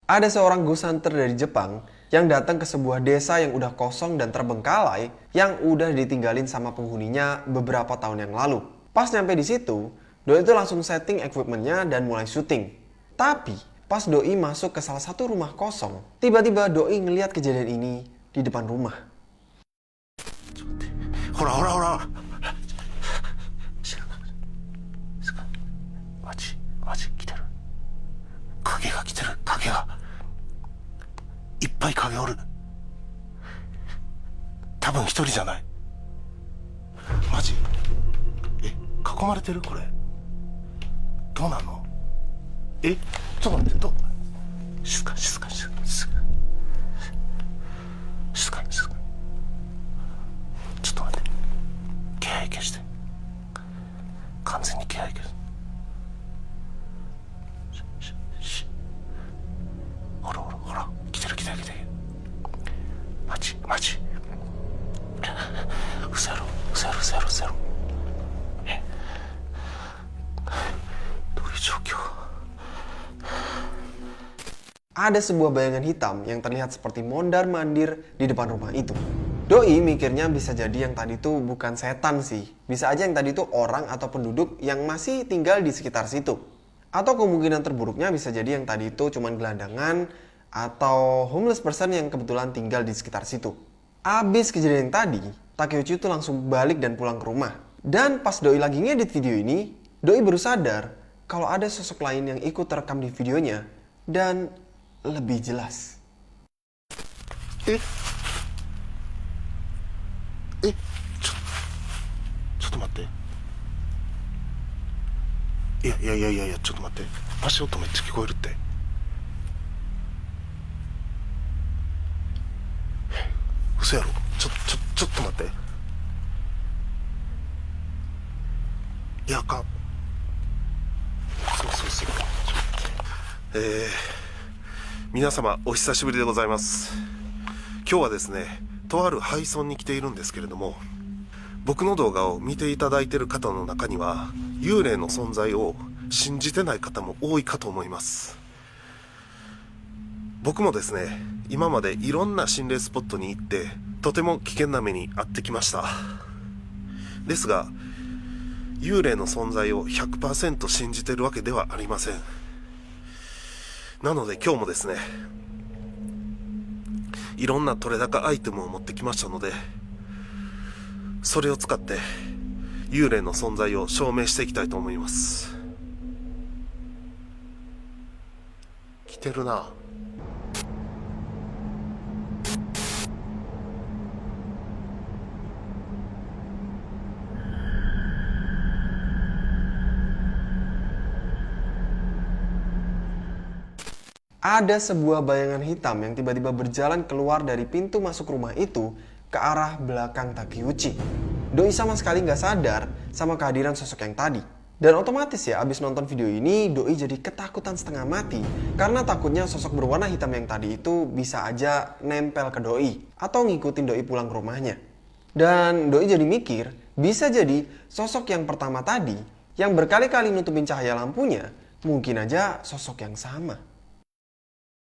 Ada seorang ghost hunter dari Jepang yang datang ke sebuah desa yang udah kosong dan terbengkalai yang udah ditinggalin sama penghuninya beberapa tahun yang lalu. Pas nyampe di situ, Doi itu langsung setting equipmentnya dan mulai syuting. Tapi pas Doi masuk ke salah satu rumah kosong, tiba-tiba Doi ngeliat kejadian ini di depan rumah. ほらほらほらマジ来てる影が来てる影がいっぱい影おる多分一人じゃないマジ囲まれてるこれどうなのちょっと待って静かにちょっと待って気配消して完全に気配消すほら来てるマジ嘘やろどういう状況 Ada sebuah bayangan hitam yang terlihat seperti mondar-mandir di depan rumah itu. Doi mikirnya bisa jadi yang tadi tuh bukan setan sih. Bisa aja yang tadi tuh orang atau penduduk yang masih tinggal di sekitar situ. Atau kemungkinan terburuknya bisa jadi yang tadi itu cuman gelandangan atau homeless person yang kebetulan tinggal di sekitar situ. Abis kejadian yang tadi, Takeuchi tuh langsung balik dan pulang ke rumah. Dan pas Doi lagi ngedit video ini, Doi baru sadar kalau ada sosok lain yang ikut terekam di videonya dan lebih jelas. ちょっと待っていやちょっと待って足音めっちゃ聞こえるって嘘やろちょっと待っていやあかんそう皆様お久しぶりでございます。今日はですねとある廃村に来ているんですけれども、僕の動画を見ていただいている方の中には幽霊の存在を信じてない方も多いかと思います。僕もですね今までいろんな心霊スポットに行ってとても危険な目に遭ってきました。ですが幽霊の存在を 100% 信じてるわけではありません。なので今日もですねいろんな取れ高アイテムを持ってきましたので、それを使って幽霊の存在を証明していきたいと思います。来てるな。Ada sebuah bayangan hitam yang tiba-tiba berjalan keluar dari pintu masuk rumah itu ke arah belakang Takeuchi. Doi sama sekali nggak sadar sama kehadiran sosok yang tadi. Dan otomatis ya abis nonton video ini Doi jadi ketakutan setengah mati karena takutnya sosok berwarna hitam yang tadi itu bisa aja nempel ke Doi atau ngikutin Doi pulang ke rumahnya. Dan Doi jadi mikir bisa jadi sosok yang pertama tadi yang berkali-kali nutupin cahaya lampunya mungkin aja sosok yang sama.